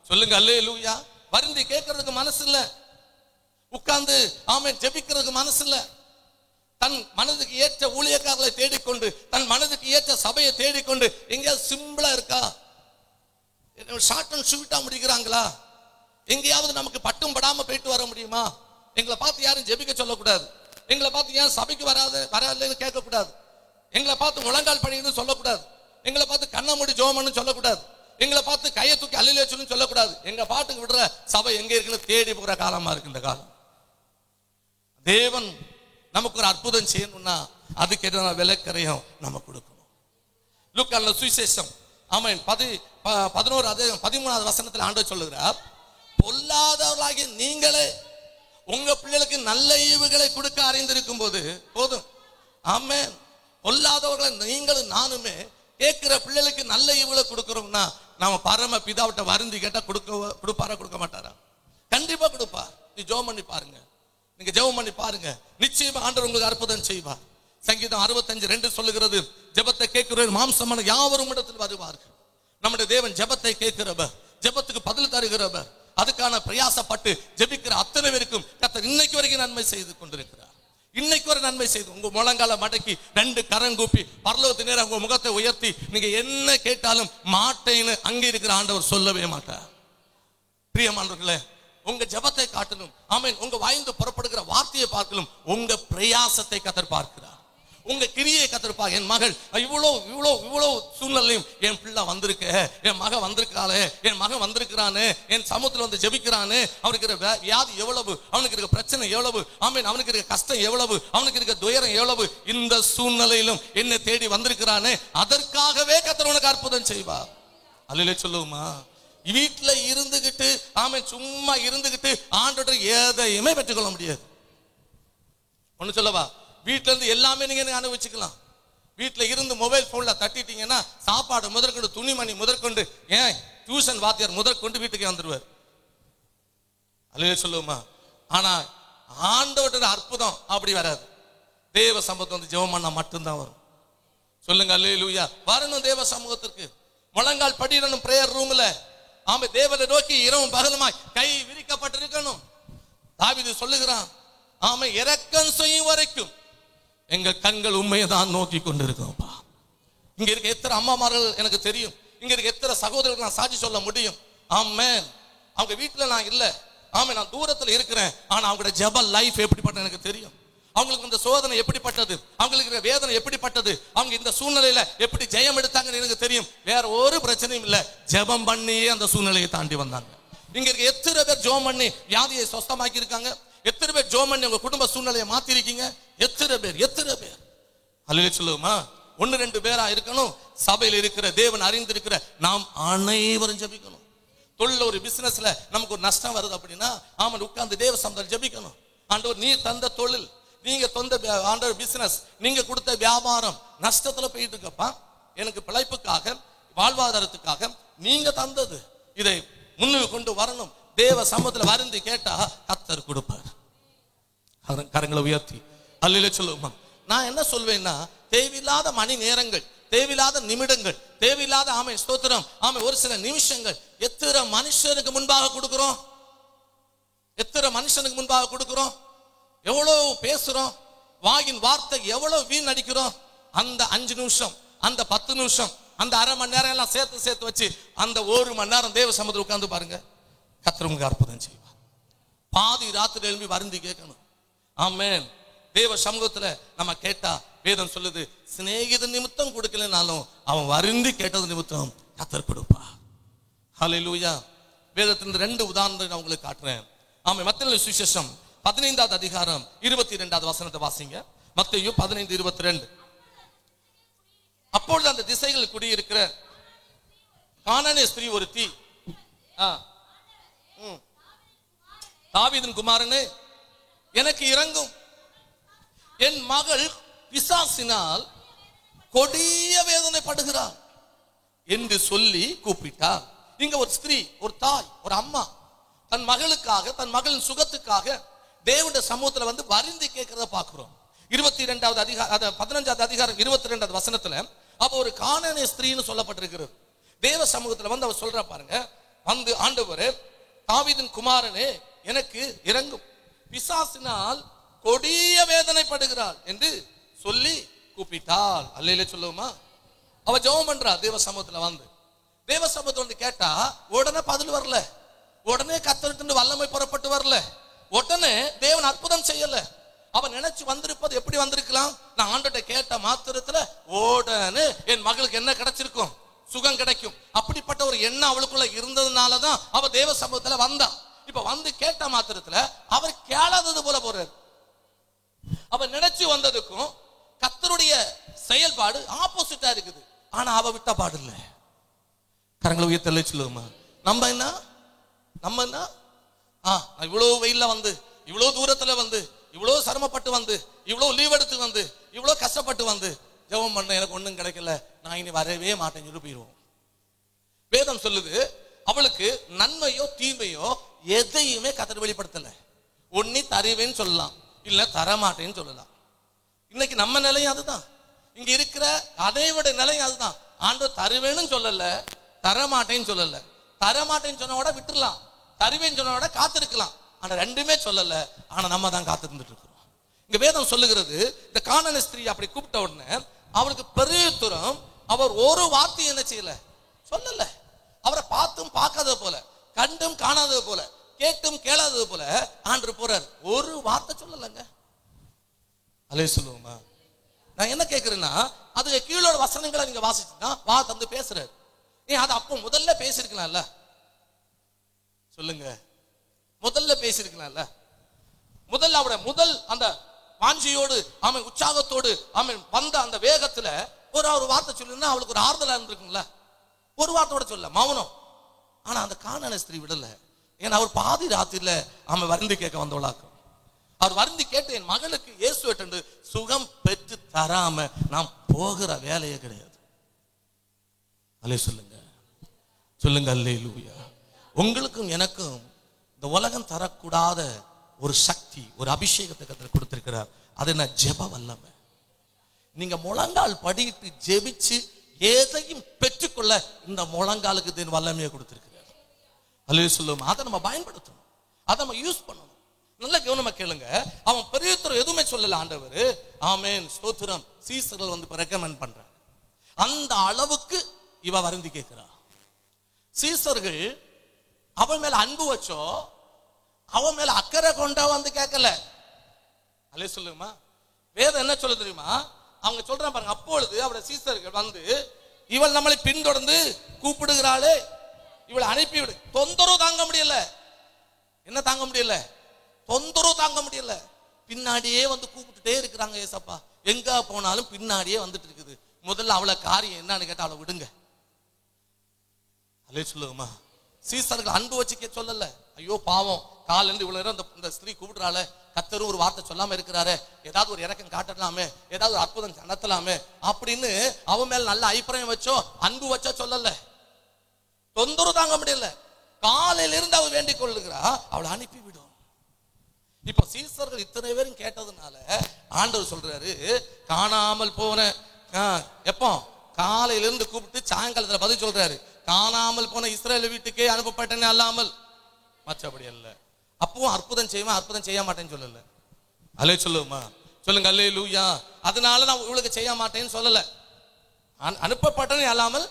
சொல்லுங்க அல்லேலூயா. வருந்தி கேட்கறதுக்கு மனசு இல்ல, உட்கார்ந்து ஆமென் ஜெபிக்கிறதுக்கு மனசு இல்ல. தன் மனதுக்கு ஏற்ற ஊழியக்காரர்களை தேடிக்கொண்டு, தன் மனதுக்கு ஏற்ற சபையை தேடிக்கொண்டு எங்கேயாவது சிம்பிளா இருக்கா, ஷார்ட் அண்ட் ஸ்வீட்டா முடிக்கிறாங்களா, எங்கேயாவது நமக்கு பட்டும் படாம போயிட்டு வர முடியுமா? எங்களை பார்த்து யாரும் ஜெபிக்க சொல்லக்கூடாது. எங்களை பார்த்து ஏன் சபைக்கு வராதுன்னு கேட்கக்கூடாது. எங்களை பார்த்து முழங்கால் படின்னு சொல்லக்கூடாது. எங்களை பார்த்து கண்ண மூடி ஜோமன்னு சொல்லக்கூடாது. எங்களை பார்த்து கையை தூக்கி அல்லிலே சொல்லு சொல்லக்கூடாது. எங்க பாட்டுக்கு விடுற சபை எங்க இருக்குன்னு தேடி போகிற காலமா இருக்கு இந்த காலம். தேவன் நமக்கு ஒரு அற்புதம் செய்யணும்னா அதுக்கு எதிரான விலைக்கரையும் நம்ம கொடுக்கணும். லூக்கான சுவிசேஷம் 11:13 வசனத்தில் ஆண்டவர் சொல்லுகிறார், பொல்லாதவர்களாகிய நீங்களே உங்க பிள்ளைகளுக்கு நல்ல ஈவுகளை கொடுக்க அறிந்திருக்கும் போது போதும். ஆமென். பொல்லாதவர்களை நீங்களும் நானுமே கேட்கிற பிள்ளைகளுக்கு நல்ல ஈவுகளை கொடுக்கிறோம்னா நாம பரம பிதாவிட்ட வருந்தி கேட்டா கொடுப்பாரா கொடுக்க மாட்டாரா? கண்டிப்பா கொடுப்பார். நீ ஜெபம் பண்ணி பாருங்க. நீங்க ஜெபம் பண்ணி பாருங்க, நிச்சயமா ஆண்டவர் உங்களுக்கு அற்புதம் செய்வார். சங்கீதம் 65:2 சொல்லுகிறது, ஜெபத்தை கேட்கிறவர் மாம்சமான யாவரும் இடத்தில் வருவார்கள். நம்முடைய தேவன் ஜெபத்தை கேட்கிறவர், ஜெபத்துக்கு பதில் தருகிறவர். அதுக்கான பிரயாசப்பட்டு ஜெபிக்கிற அத்தனை பேருக்கும் கர்த்தர் இன்னைக்கு வரைக்கும் நன்மை செய்து கொண்டிருக்கிறார். இன்னைக்கு வரை நன்மை செய்து உங்க முழங்கால மடக்கி 2 கரங்கூப்பி பரலோகத்து நேரம் உங்க முகத்தை உயர்த்தி நீங்க என்ன கேட்டாலும் மாட்டேன்னு அங்க இருக்கிற ஆண்டவர் சொல்லவே மாட்டார். பிரியமானவர்களே, உங்க ஜெபத்தை காட்டணும். ஆமென். உங்க வாய்ந்து புறப்படுகிற வார்த்தையை பார்க்கணும். உங்க பிரயாசத்தை கர்த்தர் பார்க்கிறார். உங்க கிரியை கத்திருப்பாங்க. என் மகள் இவ்வளவு சூழ்நிலையும் என் பிள்ளை வந்திருக்க, என் மகன் வந்திருக்காளே, என் மகன் வந்திருக்கிறானே, என் சமூகத்தில் வந்து ஜெபிக்கிறானே, அவனுக்கு இருக்க வியாதி எவ்வளவு, அவனுக்கு இருக்க பிரச்சனை எவ்வளவு, ஆமென், அவனுக்கு இருக்க கஷ்டம் எவ்வளவு, அவனுக்கு இருக்க துயரம் எவ்வளவு, இந்த சூழ்நிலையிலும் என்னை தேடி வந்திருக்கிறானே, அதற்காகவே கர்த்தர் உனக்கு அற்புதம் செய்வார். அல்லேலூயா சொல்லுவோமா? வீட்டுல இருந்துகிட்டு ஆமென் சும்மா இருந்துகிட்டு ஆண்டவரை எதையுமே பெற்றுக்கொள்ள முடியாது. ஒண்ணு சொல்லவா? வீட்டுல இருந்து எல்லாமே நீங்க அனுபவிச்சுக்கலாம். வீட்டுல இருந்து மொபைல் போன்ல தட்டிட்டீங்கன்னா சாப்பாடு முதற்கொண்டு துணிமணி முதற்கொண்டு ஏன் டியூஷன் வாத்தியார் முதற்கொண்டு வீட்டுக்கு வந்துருவார். அல்லேலூயா சொல்லுவோமா? ஆனா ஆண்டவரோட அற்புதம் அப்படி வராது. தேவ சமூகத்தை வந்து ஜெபம் பண்ணா மட்டும்தான் வரும். சொல்லுங்க அல்லேலூயா. வரணும் தேவ சமூகத்திற்கு, முழங்கால் படிடணும் பிரேயர் ரூம்ல. ஆமா, தேவனை நோக்கி இரவும் பகலுமாய் கை விரிக்கப்பட்டிருக்கணும். தாவீது சொல்லுகிறான், ஆமா, இரக்கம் செய்யும் வரைக்கும் எங்க கண்கள் உண்மையை தான் நோக்கி கொண்டிருக்கோம்ப்பா. இங்க இருக்க எத்தனை அம்மாமார்கள் எனக்கு தெரியும், இங்க இருக்க எத்தனை சகோதரர்கள் நான் சாட்சி சொல்ல முடியும். ஆமென். அவங்க வீட்டுல நான் இல்ல, ஆமா, நான் தூரத்துல இருக்கிறேன். ஆனா அவங்களோட ஜெப லைஃப் எப்படிப்பட்டது எனக்கு தெரியும். அவங்களுக்கு இந்த சோதனை எப்படிப்பட்டது, அவங்களுக்கு வேதனை எப்படிப்பட்டது, அவங்க இந்த சூழ்நிலையில எப்படி ஜெயம் எடுத்தாங்கன்னு எனக்கு தெரியும். வேற ஒரு பிரச்சனையும் இல்ல, ஜெபம் பண்ணியே அந்த சூழ்நிலையை தாண்டி வந்தாங்க. இங்க இருக்க எத்தனை பேர் ஜெபம் பண்ணி வியாதியை சொஸ்தமாக்கி இருக்காங்க, எத்தனை பேர் ஜெபம் பண்ணி உங்க குடும்ப சூழ்நிலையை மாத்தி இருக்கீங்க, எத்தனை பேர். அல்லேலூயா சொல்லுவோமா? 1-2 பேரா இருக்கணும். சபையில் இருக்கிற தேவன் அறிந்திருக்கிற நாம் அனைவரும் ஜெபிக்கணும். தொழில் ஒரு பிசினஸ்ல நமக்கு ஒரு நஷ்டம் வருது அப்படின்னா ஆமாம் உட்கார்ந்து தேவ சமூகத்தில் ஜெபிக்கணும். ஆண்டவர் நீர் தந்த தொழில், நீங்க தந்த ஆண்டவர் பிசினஸ், நீங்க கொடுத்த வியாபாரம் நஷ்டத்துல போயிட்டு இருக்கப்பா, எனக்கு பிழைப்புக்காக வாழ்வாதாரத்துக்காக நீங்க தந்தது, இதை முன்னுக்கு கொண்டு வரணும். தேவ சமூகத்தில் வருந்தி கேட்டா கர்த்தர் கொடுப்பார். கரங்களை உயர்த்தி அல்லேலூயா சொல்லுவோமா? நான் என்ன சொல்வேன்னா, தேவையில்லாத மணி நேரங்கள், தேவையில்லாத நிமிடங்கள், தேவையில்லாத ஆமை ஸ்தோத்திரம், ஆமை ஒரு சில நிமிஷங்கள் எத்தனை மனுஷனுக்கு முன்பாக கொடுக்கிறோம், எத்தனை மனுஷனுக்கு முன்பாக கொடுக்கிறோம், எவ்வளவு பேசுறோம், வாயின் வார்த்தை எவ்வளவு வீண் அடிக்கிறோம். அந்த 5 நிமிஷம், அந்த 10 நிமிஷம், அந்த அரை மணி நேரம் எல்லாம் சேர்த்து வச்சு அந்த 1 மணி நேரம் தேவ சமூகத்தில் உட்கார்ந்து பாருங்க, கர்த்தர் உங்களுக்கு அற்புதம் செய்வார். பாதி ராத்திரி எழும்பி வருந்தி கேட்கணும். ஆமென். தேவ சமூகத்துல நம்ம கேட்டா வேதம் சொல்லுது, சிநேகித நிமித்தம் கொடுக்கலனாலும் அவன் வருந்தி கேட்டது நிமித்தம் கர்த்தர் கொடுப்பா. ஹல்லேலூயா. வேதத்தின் 2 உதாரணத்தை நான் உங்களுக்கு காட்டுறேன். ஆமென். மத்தேயு சுவிசேஷம் 15வது அதிகாரம் 22வது வசனத்தை வாசிங்க. மத்தேயு 15:22. அப்பொழுது அந்த திசைகளில் குடியிருக்கிற கானானிய ஸ்திரீ ஒருத்தி, தாவீதின் குமாரனே எனக்கு இரங்கும், என் மகள் பிசாசினால் கொடிய வேதனைப்படுகிறாள் என்று சொல்லி கூப்பிட்டார். இங்க ஒரு ஸ்திரீ, ஒரு தாய், ஒரு அம்மா தன் மகளுக்காக, தன் மகளின் சுகத்துக்காக தேவனுடைய சமூகத்துல வந்து வருந்தி கேட்கிறத பார்க்கிறோம். 22வது அதிகாரம் 15வது அதிகாரம் 22வது வசனத்துல அப்ப ஒரு கானானிய ஸ்திரீன்னு சொல்லப்பட்டிருக்கிறது. தேவ சமூகத்துல வந்து அவர் சொல்ற பாருங்க, வந்து ஆண்டவரே தாவீதின் குமாரனே எனக்கு இரங்கும், பிசாசினால் கொடிய வேதனைப்படுகிறாள் என்று சொல்லி கூப்பிட்டாள். அல்லேலூயா சொல்லுவோமா? அவ ஜெபம் பண்றா தேவ சமூகத்துல வந்து. தேவ சமூகத்துல வந்து கேட்டா உடனே பதில் வரல. உடனே கத்தர்கிட்ட வல்லமை புறப்பட்டு வரல. உடனே தேவன் அற்புதம் செய்யல. அவன் நினைச்சு வந்திருப்பது எப்படி வந்திருக்கலாம்? நான் ஆண்டவர்ட்ட கேட்ட மாத்திரத்துல உடனே என் மகளுக்கு என்ன கிடைச்சிருக்கும்? சுகம் கிடைக்கும். அப்படிப்பட்ட ஒரு எண்ணம் அவளுக்குள்ள இருந்ததுனாலதான் அவ தேவ சமூகத்துல வந்தா. இப்ப வந்து கேட்ட மாத்திரத்துல அவர் கேளாதது போல போறாரு. அவன் நினைச்சு வந்ததுக்கும் கர்த்தருடைய செயல்பாடு ஆப்போசிட்டா இருக்குது. ஆனா அவ விட்ட பாடு இல்ல. கரங்களை உயர்த்தல சொல்லுமா. நம்ம என்ன இவ்வளவு வெயில்ல வந்து, இவ்வளவு தூரத்துல வந்து, இவ்வளவு சிரமப்பட்டு வந்து, இவ்வளவு லீவ் எடுத்து வந்து, இவ்வளவு கஷ்டப்பட்டு வந்து ஜெபம் பண்ண எனக்கு ஒண்ணும் கிடைக்கல, நான் இனி வரவே மாட்டேன்னு சொல்லி போயிடுவோம். வேதம் சொல்லுது அவளுக்கு நன்மையோ தீமையோ எதையுமே கர்த்தர் வெளிப்படுத்தல. ஒன்னி தருவேன்னு சொல்லலாம், இல்ல தரமாட்டேன்னு சொல்லலாம். இன்னைக்கு நம்ம நிலையும் அதுதான். இங்க இருக்கிற அதைவிட நிலையும் அதுதான். ஆண்டவர் தருவேன்னு சொல்லல, தரமாட்டேன்னு சொல்லல. தரமாட்டேன்னு சொன்ன கூட விட்டுறலாம், தருவேன்னு சொன்ன கூட காத்திருக்கலாம். ஆனா ரெண்டுமே சொல்லல. ஆனா நம்ம தான் காத்திருந்துட்டு இருக்கிறோம். இங்க வேதம் சொல்லுகிறது, இந்த கானானிய ஸ்திரீ அப்படி கூப்பிட்ட உடனே அவளுக்கு பெரிய தூரம் அவர் ஒரு வார்த்தை என்ன செய்யல, சொல்லல. அவரை பார்த்தும் பார்க்காதது போல, கண்டும் காணாதது போல, கேட்டும் கேளாதது போல ஆண்டவர் போறார். ஒரு வார்த்தை சொல்லலங்க. அலே சொல்லுவோமா. நான் என்ன கேட்கிறேன்னா, அது கீழோட வசனங்களை நீங்க வாசிச்சுன்னா வா தந்து பேசுறாரு. அது அப்போ முதல்ல பேசிருக்கலாம்ல, சொல்லுங்க. முதல்ல பேசிருக்கலாம்ல. முதல்ல அவட முதல் அந்த வாஞ்சியோடு அவன் உற்சாகத்தோடு அவன் வந்த அந்த வேகத்துல ஒரு வார்த்தை சொல்லிருந்தா அவளுக்கு ஒரு ஆறுதலா இருந்திருக்குங்களா? ஒரு வார்த்தையோட சொல்ல மௌனம். ஆனா அந்த கானானிய ஸ்திரீ விடல. ஏன்னா அவர் பாதி ராத்திரில அவன் வருந்தி கேட்க வந்தவளாக்கும். அவர் வருந்தி கேட்டு என் மகளுக்கு இயேசு சுகம் பெற்று தராம நாம் போகிற வேலையே கிடையாது. அல்லே சொல்லுங்க, சொல்லுங்க அல்லேலூயா. உங்களுக்கும் எனக்கும் இந்த உலகம் தரக்கூடாத ஒரு சக்தி, ஒரு அபிஷேகத்தை கர்த்தர் கொடுத்திருக்கிறார். அது என்ன? ஜெப வல்லமை. நீங்க முழங்கால் படிட்டு ஜெபிச்சு எதையும் பெற்றுக்கொள்ள இந்த முழங்காலுக்கு தேவன் வல்லமையை கொடுத்திருக்கிறார். அல்லேலூயா சொல்லுவோம். அதை நம்ம பயன்படுத்தணும், அதை நம்ம யூஸ் பண்ணணும். நல்ல கவனமா கேளுங்க. அவன் பெரிய எதுவுமே சொல்லல ஆண்டவர். ஆமென், ஸ்தோத்திரம். சீசர்கள் வந்து ரெக்கமெண்ட் பண்றாங்க. அந்த அளவுக்கு இவ வருந்தி கேட்கிறா. சீசர்கள் அவன் மேல அன்பு வச்சோ, அவன் மேல அக்கறை கொண்டா வந்து கேட்கல. அல்லே சொல்லுமா. வேதம் என்ன சொல்ல தெரியுமா? அவங்க சொல்றாங்க பாருங்க, அப்பொழுது அவருடைய சீசர்கள் வந்து இவள் நம்மளை பின்தொடர்ந்து கூப்பிடுகிறாளே, இவளை அனுப்பிவிடு. தொந்தரவு தாங்க முடியல. என்ன தாங்க முடியல? தொந்தரவு தாங்க முடியல. பின்னாடியே வந்து கூப்பிட்டுட்டே இருக்கிறாங்க. ஏசப்பா எங்க போனாலும் பின்னாடியே வந்துட்டு இருக்குது. முதல்ல அவளை காரியம் என்னன்னு கேட்டா அவளை விடுங்க. அல்லே சொல்லுமா. சீசர்கள் அன்பு வச்சுக்க சொல்லல. ஐயோ பாவம், காலிலிருந்து இவ்வளவு நேரம் இந்த ஸ்திரீ கூப்பிடுறாள, கர்த்தரும் ஒரு வார்த்தை சொல்லாம இருக்கிறாரு, ஏதாவது ஒரு இறக்கம் காட்டலாமே, ஏதாவது ஒரு அற்புதம் நடத்தலாமே அப்படின்னு அவன் மேல நல்ல அபிப்பிராயம் வச்சோ அன்பு வச்சோ சொல்லல. தொந்தரவு தாங்க முடியல. காலையில இருந்து அவள் வேண்டிக் கொள்ளுகிறா, அவளை அனுப்பி விடும். இப்ப சீசர்கள் இத்தனை பேரும் கேட்டதுனால ஆண்டவர் சொல்றாரு, காணாமல் போன எப்போ காலையில இருந்து கூப்பிட்டு சாயங்காலத்துல பதில் சொல்றாரு, காணாமல் போன இஸ்ரவேல் வீட்டுக்கே அனுப்பப்பட்டேன்னு அல்லாமல் மற்றபடி அல்ல. அப்பவும் அற்புதம் செய்வேன், அற்புதம் செய்ய மாட்டேன்னு சொல்லல. அல்லே சொல்லுமா. சொல்லுங்க அல்லேலூயா. அதனால நான் இவளுக்கு செய்ய மாட்டேன்னு சொல்லல, அனுப்பப்பட்டேன்னு அல்லாமல்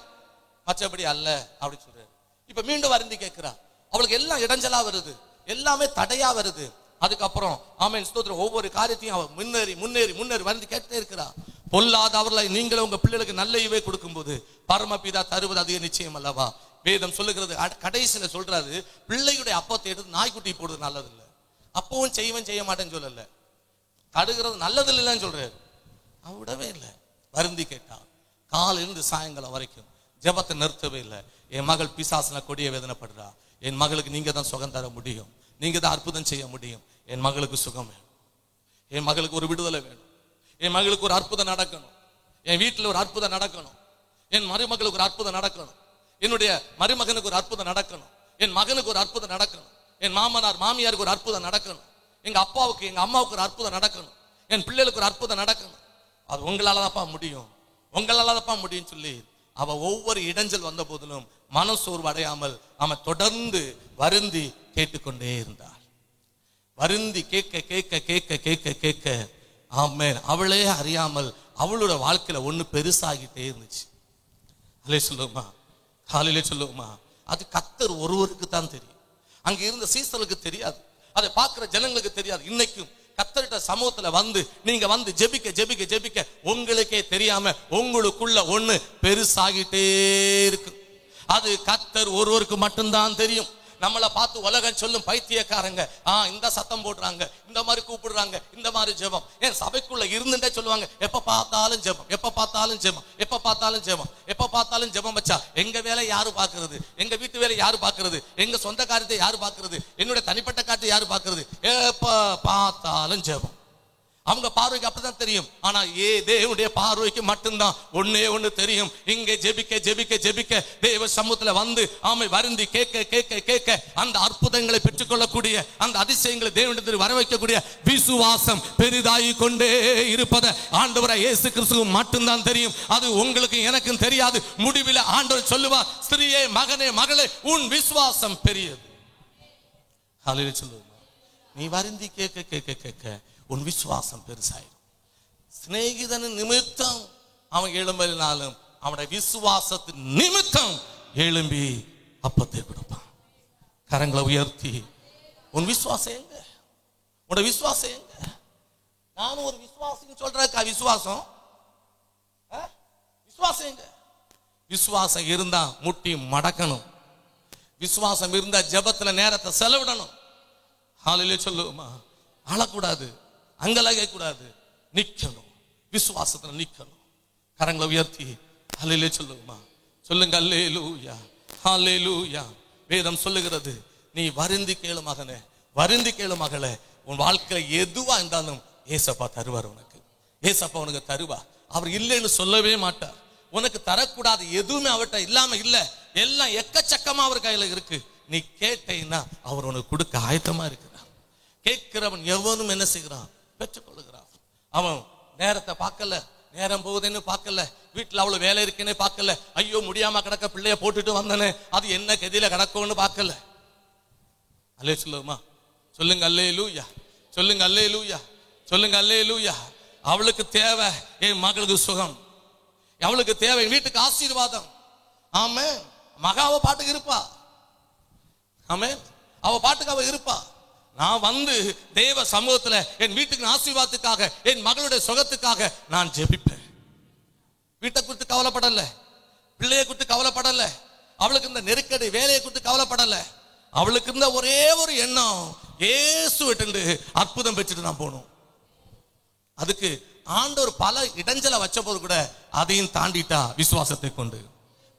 மற்றபடி அல்ல அப்படி சொல்றாரு. இப்ப மீண்டும் வருந்தி கேட்கிறா. அவளுக்கு எல்லாம் இடைஞ்சலா வருது, எல்லாமே தடையா வருது. அதுக்கப்புறம் ஆமென் ஸ்தோத்திரம், ஒவ்வொரு காரியத்தையும் அவ முன்னேறி முன்னேறி முன்னேறி வந்து கேட்டே இருக்கிறா. பொல்லாத அவர்களை நீங்களும் உங்க பிள்ளைகளுக்கு நல்ல ஈவை கொடுக்கும் போது பரமபிதா தருவது அதிக நிச்சயம் அல்லவா? வேதம் சொல்லுகிறது. கடைசியில சொல்றாரு, பிள்ளையுடைய அப்பத்தை எடுத்து நாய்க்குட்டி போடுறது நல்லது இல்லை. அப்பவும் செய்வேன் செய்ய மாட்டேன்னு சொல்லல, தடுக்கிறது நல்லது இல்லைன்னு சொல்றாரு. விடவே இல்லை. வருந்தி கேட்டா. காலையிலிருந்து சாயங்காலம் வரைக்கும் ஜெபத்தை நிறுத்தவே இல்லை. என் மகள் பிசாசுல கொடிய வேதனைப்படுறா, என் மகளுக்கு நீங்க தான் சுகம் தர முடியும், நீங்க தான் அற்புதம் செய்ய முடியும். என் மகளுக்கு சுகம் வேணும், என் மகளுக்கு ஒரு விடுதலை வேணும், என் மகளுக்கு ஒரு அற்புதம் நடக்கணும், என் வீட்டில் ஒரு அற்புதம் நடக்கணும், என் மருமகளுக்கு ஒரு அற்புதம் நடக்கணும், என்னுடைய மருமகனுக்கு ஒரு அற்புதம் நடக்கணும், என் மகனுக்கு ஒரு அற்புதம் நடக்கணும், என் மாமனார் மாமியாருக்கு ஒரு அற்புதம் நடக்கணும், எங்க அப்பாவுக்கு எங்க அம்மாவுக்கு ஒரு அற்புதம் நடக்கணும், என் பிள்ளைகளுக்கு ஒரு அற்புதம் நடக்கணும். அது உங்களால தான்ப்பா முடியும், உங்களால தான்ப்பா முடியும் சொல்லி அவ ஒவ்வொரு இடைஞ்சல் வந்த போதிலும் மனசோர்வு அடையாமல் அவன் தொடர்ந்து வருந்தி கேட்டுக்கொண்டே இருந்தாள். வருந்தி கேட்க கேட்க கேட்க கேட்க கேட்க ஆமென், அவளே அறியாமல் அவளோட வாழ்க்கையில ஒண்ணு பெருசாகிட்டே இருந்துச்சு. அல்லே சொல்லுமா, காலையிலே சொல்லுவோமா, அது கர்த்தர் ஒருவருக்கு தான் தெரியும். அங்க இருந்த சீசர்களுக்கு தெரியாது, அதை பார்க்கிற ஜனங்களுக்கு தெரியாது. இன்னைக்கும் கர்த்தர்ட்ட சமூகத்துல வந்து நீங்க வந்து ஜெபிக்க ஜெபிக்க ஜெபிக்க உங்களுக்கே தெரியாம உங்களுக்குள்ள ஒண்ணு பெருசாகிட்டே இருக்கு. அது கர்த்தர் ஒருவருக்கு மட்டும்தான் தெரியும். நம்மளை பார்த்து உலகம் சொல்லும் பைத்தியக்காரங்க, இந்த சத்தம் போடுறாங்க, இந்த மாதிரி கூப்பிடுறாங்க, இந்த மாதிரி ஜெபம். ஏன் சபைக்குள்ள இருந்துட்டே சொல்லுவாங்க, எப்ப பார்த்தாலும் ஜெபம், எப்ப பார்த்தாலும் ஜெபம், எப்ப பார்த்தாலும் ஜெபம், எப்ப பார்த்தாலும் ஜெபம் வச்சா எங்க வேலை யாரு பாக்குறது, எங்க வீட்டு வேலை யாரு பாக்குறது, எங்க சொந்த காரியத்தை யாரு பாக்குறது, என்னுடைய தனிப்பட்ட காரியத்தை யாரு பாக்குறது, எப்ப பார்த்தாலும் ஜெபம். அவங்க பார்வைக்கு அப்படிதான் தெரியும். ஆனா தேவனுடைய பார்வைக்கு மட்டும்தான் ஒன்னே ஒண்ணு தெரியும். இங்கே ஜெபிக்க ஜெபிக்க ஜெபிக்க தேவ சமூகத்துல வந்து ஆமை வருந்தி கேட்க கேட்க கேட்க அந்த அற்புதங்களை பெற்றுக்கொள்ளக்கூடிய அந்த அதிசயங்களை தேவனிடத்தில் வர வைக்கக்கூடிய விசுவாசம் பெரிதாகி கொண்டே இருப்பதை ஆண்டவராகிய இயேசு கிறிஸ்துவுக்கு மட்டும்தான் தெரியும். அது உங்களுக்கு எனக்கும் தெரியாது. முடிவில் ஆண்டவர் சொல்லுவார், ஸ்திரியே, மகனே, மகளே, உன் விசுவாசம் பெரியது. ஹல்லேலூயா சொல்லுவார். நீ வருந்தி கேட்க கேட்க கேட்க உன் விசுவாசம் பெருசாயிரும். சிநேகிதன் நிமித்தம் அவன் எழும்பினாலும் அவனுடைய விசுவாசத்தின் நிமித்தம் எழும்பி அப்பத்தை கொடுப்பான். கரங்களை உயர்த்தி, உன் விசுவாசம் எங்க, உன்னோட விசுவாசம் எங்க? நானும் ஒரு விசுவாசின்னு சொல்றேக்கா, விசுவாசம் விசுவாசம் எங்க? விசுவாசம் இருந்தா முட்டி மடக்கணும். விசுவாசம் இருந்தா ஜெபத்துல நேரத்தை செலவிடணும். ஹல்லேலூயா சொல்லுமா. அழக்கூடாது, அங்கலாக கூடாது, நிக்கணும், விசுவாசத்துல நிக்கணும். கரங்களை உயர்த்தி ஹல்லேலூயா சொல்லுமா. சொல்லுங்க அல்லேலூயா, ஹல்லேலூயா. வேதம் சொல்லுகிறது, நீ வருந்தி கேளு மகனே, வருந்தி கேளு மகளே, உன் வாழ்க்கையில எதுவா இருந்தாலும் ஏசப்பா தருவார் உனக்கு. ஏசப்பா உனக்கு தருவா. அவர் இல்லைன்னு சொல்லவே மாட்டார். உனக்கு தரக்கூடாது எதுவுமே அவர்கிட்ட இல்லாம இல்ல, எல்லாம் எக்கச்சக்கமா அவர் கையில இருக்கு. நீ கேட்டீங்கன்னா அவர் உனக்கு கொடுக்க ஆயத்தமா இருக்கிறார். கேட்கிறவன் எவனும் என்ன செய்கிறான், பெற்றுக்கொள்ளுகிறான். அவன் நேரத்தை பார்க்கல, நேரம் போகுதுன்னு பார்க்கல, வீட்டுல அவ்வளவு வேலை இருக்குன்னு பார்க்கல, ஐயோ முடியாம கிடக்க பிள்ளைய போட்டுட்டு வந்தனே அது என்ன கதியில கிடக்கும்னு பார்க்கல. அல்லே சொல்லுமா. சொல்லுங்க அல்லேலூயா, சொல்லுங்க அல்லேலூயா, சொல்லுங்க அல்லேலூயா. அவளுக்கு தேவை என் மகளுக்கு சுகம், அவளுக்கு தேவை என் வீட்டுக்கு ஆசீர்வாதம். ஆமென். மகாவ பாட்டுக்கு இருப்பா, ஆமென், அவ பாட்டுக்கு அவ இருப்பா. நான் வந்து தேவ சமூகத்துல என் வீட்டுக்கு ஆசீர்வாதத்துக்காக, என் மகளுடைய சுகத்துக்காக நான் ஜெபிப்பேன். வீட்டை குறித்து கவலைப்படல, பிள்ளையை குறித்து கவலைப்படல, அவளுக்கு இந்த நெருக்கடி வேலையை குறித்து கவலைப்படல. அவளுக்கு இருந்த ஒரே ஒரு எண்ணம், இயேசு விட்டு அற்புதம் பெற்றுட்டு நான் போகணும். அதுக்கு ஆண்டவர் பல இடைஞ்சலை வச்ச போது கூட அதையும் தாண்டிட்டா. விசுவாசத்தை கொண்டு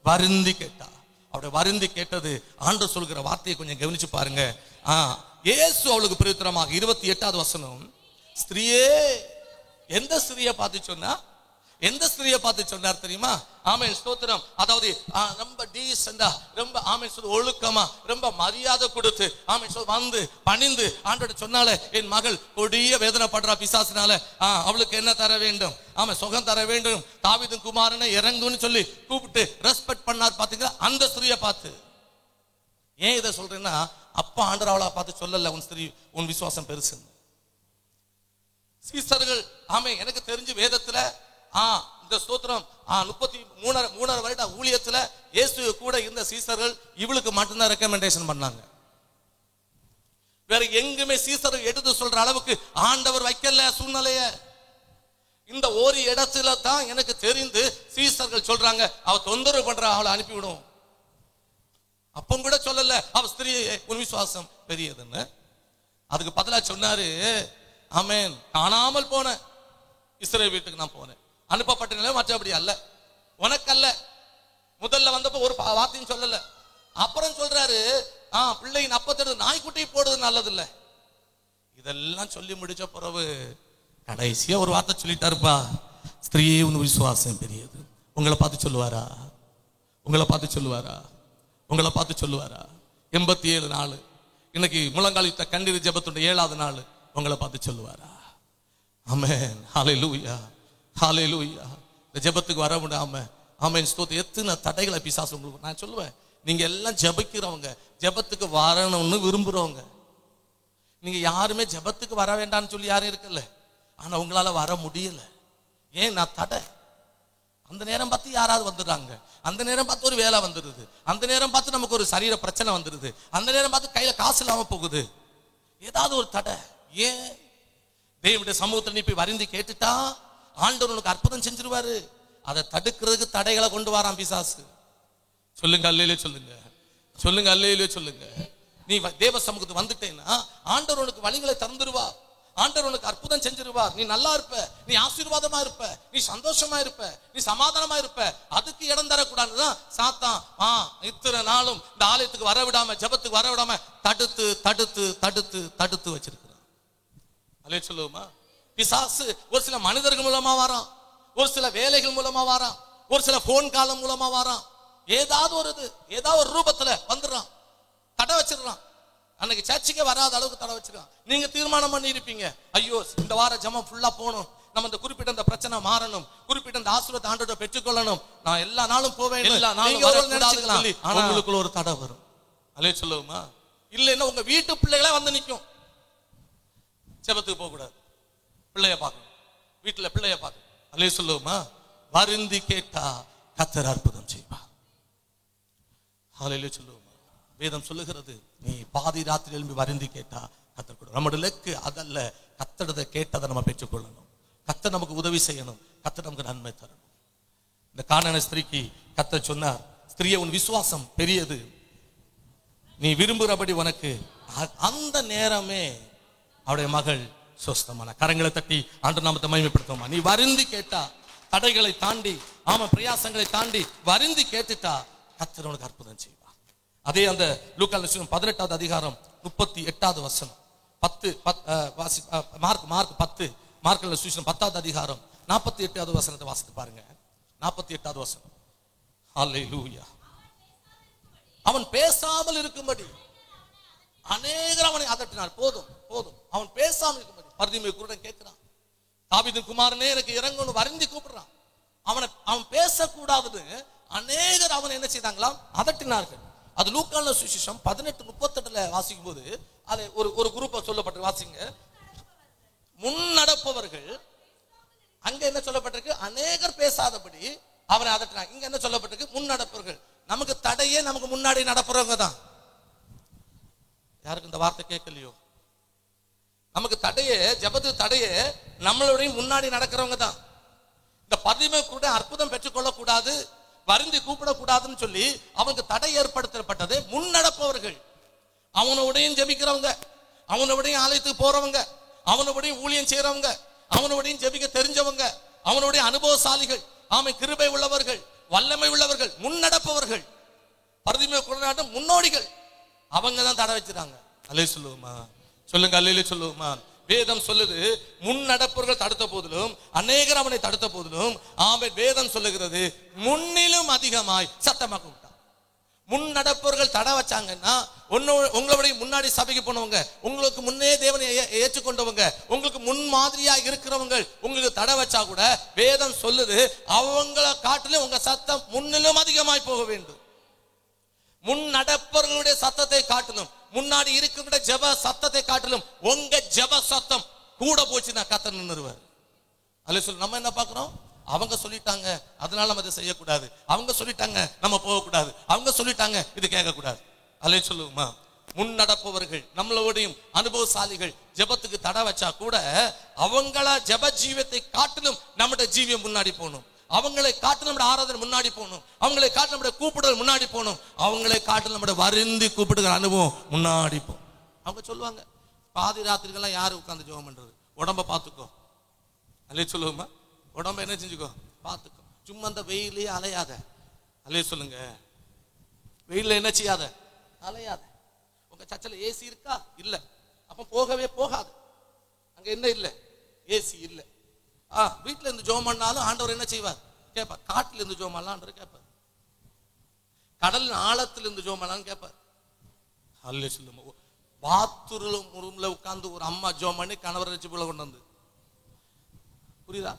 வருந்தி கேட்டா. அவருடைய வருந்தி கேட்டது ஆண்டவர் சொல்கிற வார்த்தையை கொஞ்சம் கவனிச்சு பாருங்க. இயேசு அவளுக்கு பிரயுத்தரமாக 28வது வசனம், ஸ்திரியே, எந்த ஸ்திரியை பார்த்து சொன்னா, எந்த ஸ்திரியை பார்த்து சொன்னார் தெரியுமா? ஆமென், ஸ்தோத்திரம். அதாவது ரொம்ப டீசெண்டா, ரொம்ப ஆமென் சொல்லி ஒழுக்கமா, ரொம்ப மரியாதை கொடுத்து ஆமென் சொல்லி வந்து பணிந்து ஆண்டோட சொன்னாலே, என் மகள் கொடிய வேதனைப்படுறா பிசாசினால, அவளுக்கு என்ன தர வேண்டும், ஆமென் சுகம் தர வேண்டும், தாவீதின் குமாரனை இறங்குன்னு சொல்லி கூப்பிட்டு ரெஸ்பெக்ட் பண்ணார். பாத்தீங்களா அந்த ஸ்திரியை பார்த்து. ஏன் இதை சொல்றேன்னா, அப்பா ஆண்டவர் அவளை பார்த்து சொல்லல, உன் ஸ்திரீ, உன் விசுவாசம் பெருசு. சீசர்கள் ஆமே எனக்கு தெரிஞ்சு வேதத்துல இந்த ஸ்தோத்திரம் 33 வருட ஊழியத்துல இயேசு கூட இருந்த சீசர்கள் இவளுக்கு மட்டும்தான் ரெக்கமெண்டேஷன் பண்ணாங்க. வேற எங்குமே சீசர்கள் எடுத்து சொல்ற அளவுக்கு ஆண்டவர் வைக்கல சூழ்நிலைய. இந்த ஒரு இடத்துல தான் எனக்கு தெரிந்து சீசர்கள் சொல்றாங்க, அவ தொந்தரவு பண்ற, அவளை அனுப்பிவிடும். அப்ப கூட சொல்லல அவ ஸ்திரீ, உன் விசுவாசம் பெரியதுன்னு. அதுக்கு பதிலா சொன்னாரு, ஆமென், காணாமல் போன இஸ்ரவேல் வீட்டுக்கு நான் போனேன், அனுப்பப்பட்ட நிலை மற்றபடி அல்ல, உனக்கல்ல. முதல்ல வந்தப்ப ஒரு வார்த்தையும் சொல்லல. அப்புறம் சொல்றாரு, பிள்ளையின் அப்பத்தெடுத்து நாய்க்குட்டி போடுறது நல்லது இல்ல. இதெல்லாம் சொல்லி முடிச்ச பிறகு கடைசியா ஒரு வார்த்தை சொல்லிட்டாருப்பா, ஸ்திரீயே, உன் விசுவாசம் பெரியது. உங்களை பார்த்து சொல்லுவாரா? உங்களை பார்த்து சொல்லுவாரா? உங்களை பார்த்து சொல்லுவாரா? 87 நாள் இன்னைக்கு முழங்காலிட்ட கண்ணீர் ஜெபத்துடைய 7வது நாள் உங்களை பார்த்து சொல்லுவாரா? ஆமென், ஹல்லேலூயா, ஹல்லேலூயா. இந்த ஜெபத்துக்கு வர விடாம ஆமென் ஸ்தோத்திரம். எத்தனை தடைகளை பிசாசு உங்களுக்கு. நான் சொல்லுவேன், நீங்க எல்லாம் ஜெபிக்கிறவங்க, ஜெபத்துக்கு வரணும்னு விரும்புறவங்க. நீங்க யாருமே ஜெபத்துக்கு வர வேண்டாம்னு சொல்லி யாரும் இருக்கல, ஆனா உங்களால வர முடியல. ஏன்? நான் தடை. அந்த நேரம் பார்த்து யாராவது வந்துடுறாங்க, அந்த நேரம் பார்த்து ஒரு வேலை வந்துடுது, அந்த நேரம் பார்த்து நமக்கு ஒரு சரீர பிரச்சனை வந்துடுது, அந்த நேரம் பார்த்து கையில காசு இல்லாம போகுது, ஏதாவது ஒரு தடை. ஏன்? தேவனுடைய சமூகத்தில் நீ போய் வருந்தி கேட்டுட்டா ஆண்டவர் உனக்கு அற்புதம் செஞ்சிருவாரு. அதை தடுக்கிறதுக்கு தடைகளை கொண்டு வரான் பிசாசு. சொல்லுங்க அல்லேலூயா, சொல்லுங்க சொல்லுங்க அல்லேலூயா, சொல்லுங்க. நீ தேவ சமூகத்துக்கு வந்துட்டேன்னா ஆண்டவர் உனக்கு வழிகளை திறந்துருவா, ஆண்டவர் உனக்கு அற்புதம் செஞ்சிருவார். நீ நல்லா இருப்ப, நீ ஆசீர்வாதமா இருப்ப, நீ சந்தோஷமா இருப்ப, நீ சமாதானமா இருப்ப. அதுக்கு இடம் தரக்கூடாதுதான் சாத்தான் இத்தனை நாளும் இந்த ஆலயத்துக்கு வரவிடாம, ஜெபத்துக்கு வரவிடாம தடுத்து தடுத்து தடுத்து தடுத்து வச்சிருக்கிறான். அல்லேலூயா சொல்லுவோமா? பிசாசு ஒரு சில மனிதர்கள் மூலமா வரான், ஒரு சில வேலைகள் மூலமா வரான், ஒரு சில போன் காலம் மூலமா வரான், ஏதாவது ஒரு ரூபத்துல வந்துடுறான், தடை வச்சிடறான். அன்னைக்கு சர்ச்சுக்கே வராத அளவுக்கு தடை வச்சிருக்கான். நீங்க தீர்மானம் பண்ணி இருப்பீங்க, ஐயோ இந்த வார ஜெபம் ஃபுல்லா போகணும், நம்ம இந்த குறிப்பிட்ட இந்த பிரச்சனை மாறணும், குறிப்பிட்ட இந்த ஆசீர்வாதத்தை ஆண்டவரை பெற்றுக்கொள்ளணும், நான் எல்லா நாளும் போவேன், எல்லா நாளும் உங்களுக்குள்ள ஒரு தடை வரும். அல்லேலூயா சொல்லுவோமா? இல்லைன்னா உங்க வீட்டு பிள்ளைகளே வந்து நிற்கும். ஜெபத்துக்கு போக கூடாது, பிள்ளைய பார்க்கணும், வீட்டுல பிள்ளைய பார்க்கணும். அல்லேலூயா சொல்லுவோமா? வருந்தி கேட்டா கர்த்தர் அற்புதம் செய்வார். அல்லேலூயா சொல்லுவோமா? வேதம் சொல்லுகிறது, நீ பாதி ராத்திரி எழும்பி வருந்தி கேட்டா கர்த்தர் கொடு. நம்முடைய லக்கு அதல்ல, கர்த்தரதை கேட்டதை நம்ம பெற்றுக்கொள்ளணும், கர்த்தர் நமக்கு உதவி செய்யணும், கர்த்தர் நமக்கு நன்மை தரணும். இந்த கானானிய ஸ்திரீக்கு கர்த்தர் சொன்னார், ஸ்திரீயே உன் விசுவாசம் பெரியது, நீ விரும்புகிறபடி உனக்கு. அந்த நேரமே அவருடைய மகள் சொஸ்தமான. கரங்களை தட்டி ஆண்டவர் நாமத்தை மகிமைப்படுத்துமா? நீ வருந்தி கேட்டா, தடைகளை தாண்டி, பிரயாசங்களை தாண்டி வருந்தி கேட்டுட்டா கர்த்தர் உனக்கு அற்புதம் செய்வார். அதே அந்த லூக்கான சுவிசேஷம் 18வது அதிகாரம் 38வது வசனம், 10 மார்க் 10 மார்க்குல சுவிசேஷம் 10வது அதிகாரம் 48வது வசனத்தை வாசித்து பாருங்க. 48வது வசனம். ஹல்லேலூயா. அவன் பேசாமல் இருக்கும்படி அநேகர் அவனை அதட்டினார். போதும் போதும், அவன் பேசாமல் இருக்கும்படி. பர்திமேயு குருடன் கேட்கிறான், தாவீதின் குமாரனே எனக்கு இறங்குன்னு வருந்தி கூப்பிடுறான். அவன் பேசக்கூடாதுன்னு அநேகர் அவனை என்ன செய்தாங்களாம்? அதட்டினார்கள். அது லூக்கான சுவிசேஷம் 18:38 வாசிக்கும் போது அதை ஒரு குரூப்பை சொல்லப்பட்டு வாசிங்க. முன்னடப்பவர்கள், அங்க என்ன சொல்லப்பட்டிருக்கு? அநேகர் பேசாதபடி அவரை அதட்டினாங்க. இங்க என்ன சொல்லப்பட்டிருக்கு? முன்னடப்பவர்கள். நமக்கு தடையே நமக்கு முன்னாடி நடப்புறவங்க தான். யாருக்கு இந்த வார்த்தை கேட்கலையோ? நமக்கு தடையே, ஜெபத்து தடையே நம்மளுடைய முன்னாடி நடக்கிறவங்க தான். இந்த பர்திமேயு கூட அற்புதம் பெற்றுக்கொள்ளக்கூடாது, வருந்தி கூப்பிடக்கூடாதுன்னு சொல்லி அவனுக்கு தடை ஏற்படுத்தப்பட்டது முன்னடப்பவர்கள். அவனோடையும் ஜெபிக்கிறவங்க, அவனோடையும் ஆலயத்துக்கு போறவங்க, அவனோடையும் ஊழியம் செய்யறவங்க, அவனோடையும் ஜெபிக்க தெரிஞ்சவங்க, அவனுடைய அனுபவசாலிகள், கிருபை உள்ளவர்கள், வல்லமை உள்ளவர்கள், முன்னடப்பவர்கள். பர்திமேயு கூட முன்னோடிகள், அவங்க தான் தடை வச்சிருக்காங்க. அல்லேலூயா சொல்லுவோமா? சொல்லுங்க அல்லேலூயா சொல்லுவோமா? வேதம் சொல்லுது, முன்னடப்பவர்கள் தடுத்த போதிலும், அநேகர் அவனை தடுத்த போதிலும், வேதம் சொல்லுகிறது முன்னிலும் அதிகமாய் சத்தமாக விட்டான். முன்னடப்பவர்கள் தடை வச்சாங்கன்னா, உங்களுடைய முன்னாடி சபைக்கு போனவங்க, உங்களுக்கு முன்னே தேவனை ஏற்றுக்கொண்டவங்க, உங்களுக்கு முன் மாதிரியா இருக்கிறவங்க உங்களுக்கு தடை வச்சா கூட வேதம் சொல்லுது, அவங்களை காட்டிலும் உங்க சத்தம் முன்னிலும் அதிகமாய் போக வேண்டும். முன்னடப்பவர்களுடைய சத்தத்தை காட்டிலும், முன்னாடி இருக்கிற ஜெப சத்தத்தை காட்டிலும் உங்க ஜெப சத்தம் கூட போச்சுன்னா கர்த்தர் நின்னுருவார். அல்லேலூயா சொல்லு. நம்ம என்ன பார்க்கிறோம்? அவங்க சொல்லிட்டாங்க அதனால நம்ம இதை செய்யக்கூடாது, அவங்க சொல்லிட்டாங்க நம்ம போகக்கூடாது, அவங்க சொல்லிட்டாங்க இது கேட்கக்கூடாது. அல்லேலூயா சொல்லுமா? முன்னடப்பவர்கள், நம்மளோடையும் அனுபவசாலிகள் ஜெபத்துக்கு தடை வச்சா கூட அவங்கள ஜெப ஜீவியத்தை காட்டிலும் நம்முடைய ஜீவியம் முன்னாடி போகணும், அவங்களை காட்டிலும் நம்முடைய ஆராதனை முன்னாடி போகணும், அவங்களை காட்டிலும் நம்முடைய கூப்பிடுதல் முன்னாடி போகணும், அவங்களை காட்டிலும் நம்முடைய வருந்தி கூப்பிடுகிற அனுபவம் முன்னாடி போகும். அவங்க சொல்லுவாங்க, பாதி ராத்திரிகள்லாம் யாரு உட்கார்ந்து ஜெபம் பண்றது? உடம்ப பார்த்துக்கோ. அல்லேலூயா சொல்லுவோமா? உடம்ப என்ன செஞ்சுக்கோ? பார்த்துக்கோ. சும்மா அந்த வெயிலே அலையாத. அல்லேலூயா சொல்லுங்க. வெயில என்ன செய்யாத? அலையாத. உங்க சர்ச்சில் ஏசி இருக்கா? இல்ல, அப்ப போகவே போகாது. அங்க என்ன இல்ல? ஏசி இல்ல. வீட்டுல இருந்து ஜெபம் பண்ணாலும் ஆண்டவர் என்ன செய்வார்? கேட்பார். காட்டுல இருந்து ஜெபம் பண்ணலாம் ஆண்டவர் கேட்பார். கடலின் ஆழத்துல இருந்து ஜெபம் பண்ணலாம் கேட்பார். அல்லேலூயா சொல்லுங்க. பாத்ரூம் ரூம்ல உட்கார்ந்து ஒரு அம்மா ஜெபம் பண்ணி கணவர் ரட்சிப்புல கொண்டு வந்து, புரியுதா?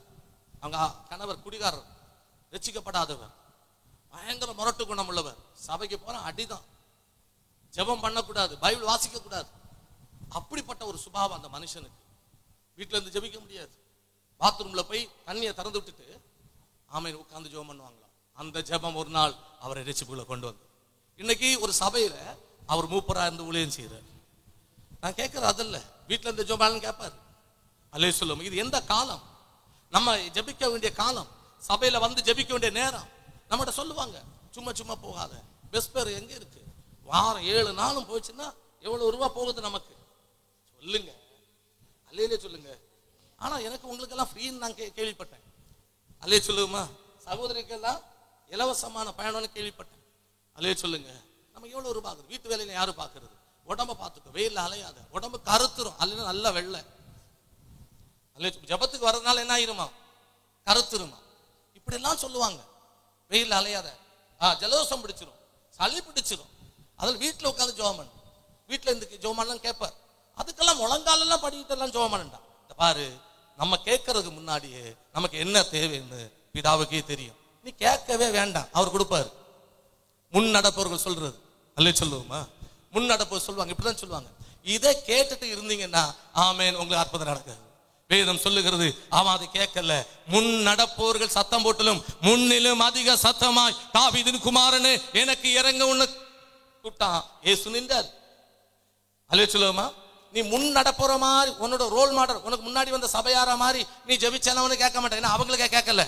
அங்க கணவர் குடிகாரர், ரட்சிக்கப்படாதவர், பயங்கர முரட்டு குணம் உள்ளவர், சபைக்கு போற அடிதான், ஜெபம் பண்ணக்கூடாது, பைபிள் வாசிக்க கூடாது. அப்படிப்பட்ட ஒரு சுபாவம் அந்த மனுஷனுக்கு. வீட்டுல இருந்து ஜெபிக்க முடியாது. பாத்ரூம்ல போய் தண்ணியை திறந்து விட்டுட்டு ஆமென் உட்கார்ந்து ஜெபம் பண்ணுவாங்களா. அந்த ஜெபம் ஒரு நாள் அவரை ரட்சிப்புக்குள்ள கொண்டு வந்து இன்னைக்கு ஒரு சபையில அவர் மூப்பரா இருந்து ஊழியம் செய்யறாரு. நான் கேட்கறது அதில்ல, வீட்டுல இருந்து ஜெபம் கேட்பாரு. அல்லேலூயா சொல்லுவோம். இது எந்த காலம்? நம்ம ஜெபிக்க வேண்டிய காலம், சபையில வந்து ஜெபிக்க வேண்டிய நேரம். நம்மகிட்ட சொல்லுவாங்க, சும்மா சும்மா போகாத, வெஸ்பர் எங்க இருக்கு, வாரம் 7 நாளும் போச்சுன்னா எவ்வளவு ரூபா போகுது நமக்கு சொல்லுங்க. அல்லேலூயா சொல்லுங்க. ஆனா எனக்கு உங்களுக்கு எல்லாம் ஃப்ரீன்னு நான் கேள்விப்பட்டேன். அல்லேலூயா சொல்லுமா. சகோதரிக்கெல்லாம் இலவசமான பயணம்னு கேள்விப்பட்டேன். அல்லேலூயா சொல்லுங்க. நம்ம எவ்வளவு ரூபா ஆகுது? வீட்டு வேலையில யாரு பாக்குறது? உடம்ப பாத்துக்கோ, வெயில அலையாத, உடம்பு கருத்துரும். அல்ல நல்ல வெள்ளை. அல்லேலூயா ஜெபத்துக்கு வர்றதுனால என்ன ஆயிருமா? கருத்துருமா. இப்படி எல்லாம் சொல்லுவாங்க. வெயில அலையாத, ஜலதோஷம் பிடிச்சிரும், சளி பிடிச்சிரும். அதில் வீட்டுல உட்காந்து ஜெபம் பண்ணு. வீட்டுல இருந்து ஜெபம் பண்ணலாம் கேட்பார். அதுக்கெல்லாம் முழங்காலெல்லாம் படிக்கிட்டு எல்லாம் ஜெபம் பண்ணா. பாரு, நம்ம கேட்கறதுக்கு முன்னாடியே நமக்கு என்ன தேவைன்னு பிதாவுக்கே தெரியும். நீ கேட்கவே வேண்டாம், அவர் கொடுப்பாரு. முன் நடப்பவர்கள் சொல்றது. அல்லே சொல்லுவோமா? முன் நடப்பவர் சொல்லுவாங்க, இப்படிதான் சொல்லுவாங்க. இதை கேட்டுட்டு இருந்தீங்கன்னா ஆமென், உங்களுக்கு அற்புதம் நடக்காது. வேதம் சொல்லுகிறது, அவன் அதை கேட்கல. முன் நடப்பவர்கள் சத்தம் போட்டலும் முன்னிலும் அதிக சத்தமாய், தாவீதின் குமாரனே எனக்கு இறங்க உன்னை கூப்பிட்டான். இயேசு நின்றார். அல்லே சொல்லுவோமா? நீ முன் நடப்புற மாதிரி உன்னோட ரோல் மாடல், உனக்கு முன்னாடி வந்த சபையார மாதிரி நீ ஜெபிச்சவனு கேட்க மாட்டேன். அவங்களுக்கே கேட்கல,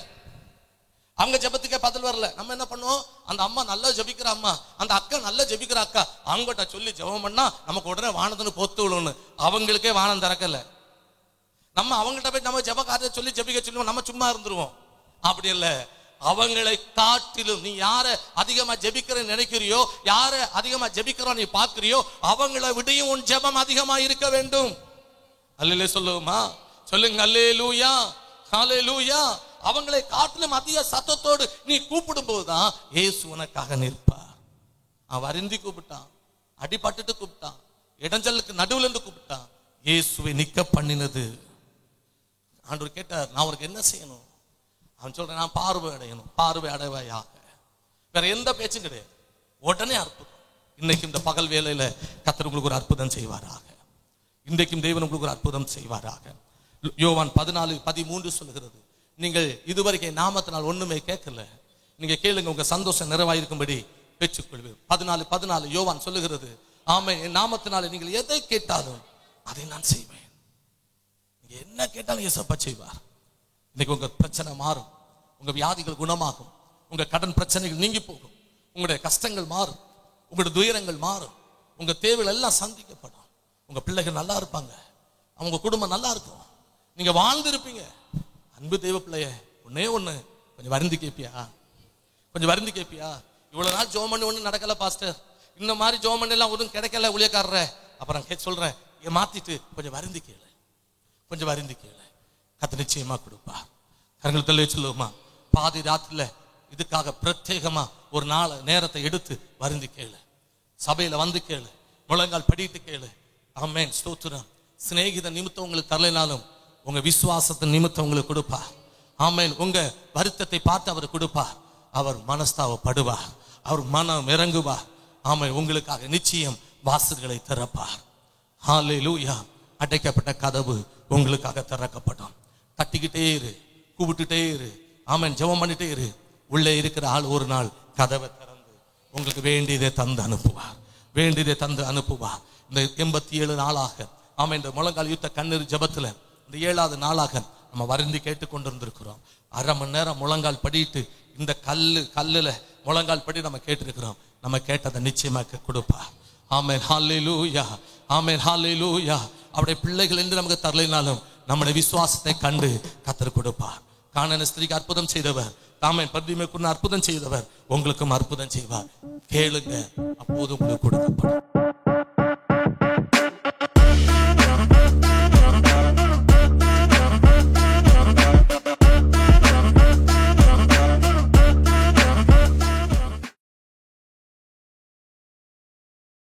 அவங்க ஜெபத்துக்கே பதில் வரல. நம்ம என்ன பண்ணுவோம்? அந்த அம்மா நல்லா ஜெபிக்கிற அம்மா, அந்த அக்கா நல்லா ஜெபிக்கிற அக்கா, அவங்ககிட்ட சொல்லி ஜெபம் பண்ணா நமக்கு உடனே வானத்துன்னு பொத்து விழுன்னு. அவங்களுக்கே வானம் திறக்கல. நம்ம அவங்கள்ட்ட போய் நம்ம ஜெப காரியத்தை சொல்லி ஜெபிக்க சொல்லுவோம், நம்ம சும்மா இருந்துருவோம். அப்படி இல்ல, அவங்களை காட்டிலும் நீ யார அதிகமா ஜெபிக்கிற நினைக்கிறியோ, யார அதிகமா ஜெபிக்கிறோ நீ பாக்குறியோ, அவங்களை விடையும் உன் ஜெபம் அதிகமா இருக்க வேண்டும். அல்லேலூயா சொல்லுவோமா? சொல்லுங்க அல்லேலூயா, ஹல்லேலூயா. அவங்களை காட்டிலும் அதிக சத்தத்தோடு நீ கூப்பிடும் போதுதான் இயேசு உனக்காக நிற்பார். அவன் வருந்தி கூப்பிட்டான், அடிபட்டுட்டு கூப்பிட்டான், இடைஞ்சலுக்கு நடுவில் இருந்து கூப்பிட்டான். இயேசுவை நிக்க பண்ணினது. ஆண்டவர் கேட்டார், நான் அவருக்கு என்ன செய்யணும்? அவன் சொல்றேன், நான் பார்வை அடையணும். பார்வை அடைவாயாக. வேற எந்த பேச்சும் கிடையாது. உடனே அற்புதம். இன்னைக்கு இந்த பகல் வேளையில கர்த்தர் உங்களுக்கு ஒரு அற்புதம் செய்வாராக. இன்றைக்கும் தேவன் உங்களுக்கு ஒரு அற்புதம் செய்வாராக. யோவான் 14:13 சொல்லுகிறது, நீங்கள் இதுவரைக்கும் நாமத்தினால் ஒண்ணுமே கேட்கல, நீங்க கேளுங்க, உங்க சந்தோஷம் நிறைவாயிருக்கும்படி பெற்றுக்கொள்வீர். 14:14 யோவான் சொல்லுகிறது, ஆமென், என் நாமத்தினால நீங்கள் எதை கேட்டாலும் அதை நான் செய்வேன். நீங்க என்ன கேட்டாலும் இயேசப்பா செய்வார். இன்னைக்கு உங்க பிரச்சனை மாறும், உங்க வியாதிகள் குணமாகும், உங்க கடன் பிரச்சனைகள் நீங்கி போகும், உங்களுடைய கஷ்டங்கள் மாறும், உங்களுடைய துயரங்கள் மாறும், உங்க தேவைகள் எல்லாம் சந்திக்கப்படும், உங்க பிள்ளைகள் நல்லா இருப்பாங்க, அவங்க குடும்பம் நல்லா இருக்கும், நீங்க வாழ்ந்திருப்பீங்க. அன்பு தெய்வ பிள்ளைய, ஒன்னே ஒண்ணு, கொஞ்சம் வருந்தி கேட்பியா? கொஞ்சம் வருந்தி கேட்பியா? இவ்வளவு நாள் ஜெபம் பண்ணி ஒண்ணு நடக்கல பாஸ்டர், இந்த மாதிரி ஜெபம் பண்ணி எல்லாம் ஒன்றும் கிடைக்கல ஊழியக்காரர, அப்புறம் சொல்றேன், மாத்திட்டு கொஞ்சம் வருந்தி கேளு, கொஞ்சம் வருந்தி கேளு, கர்த்தர் நிச்சயமா கொடுப்பார். கரங்கள் தள்ளி சொல்லுவோமா? பாதி ராத்திரில இதுக்காக பிரத்யேகமா ஒரு நாள் நேரத்தை எடுத்து வருந்தி கேளு, சபையில வந்து கேளு, முழங்கால் படிட்டு கேளு. ஆமென், ஸ்தோத்திரம். சிநேகித நிமித்தம் உங்களுக்கு தரலைனாலும் உங்க விசுவாசத்தின் நிமித்தம் உங்களுக்கு கொடுப்பார். ஆமென், உங்க வருத்தத்தை பார்த்து அவர் கொடுப்பார். அவர் மனஸ்தாபப்படுவார், அவர் மனம் இறங்குவார். ஆமென், உங்களுக்காக நிச்சயம் வாசல்களை திறப்பார். ஹல்லேலூயா. அடைக்கப்பட்ட கதவு உங்களுக்காக திறக்கப்படும். தட்டிக்கிட்டே இரு, கூப்பிட்டுட்டே இரு, ஆமென், ஜெபம் பண்ணிட்டே இரு. உள்ளே இருக்கிற ஆள் ஒரு நாள் கதவை திறந்து உங்களுக்கு வேண்டியதை தந்து அனுப்புவார், வேண்டியதை தந்து அனுப்புவார். இந்த 87 நாளாக, ஆமென், இந்த முழங்கால் யுத்த கண்ணீர் ஜெபத்துல இந்த 7வது நாளாக நம்ம வருந்தி கேட்டு கொண்டிருந்திருக்கிறோம். அரை மணி நேரம் முழங்கால் படிட்டு இந்த கல்லுல முழங்கால் படி நம்ம கேட்டிருக்கிறோம். நம்ம கேட்டதை நிச்சயமாக கொடுப்பார். ஆமென், ஹல்லேலூயா, ஆமென், ஹல்லேலூயா. அவருடைய பிள்ளைகள் என்று நமக்கு தரலைனாலும் நம்முடைய விசுவாசத்தை கண்டு கர்த்தர் கொடுப்பார். கானான் ஸ்திரீக்கு அற்புதம் செய்தவர், ஆமென், பர்திமேயுக்கு அற்புதம் செய்தவர், உங்களுக்கும் அற்புதம் செய்வார். கேளுங்க, அப்போது உங்களுக்கு கொடுக்கப்படும்.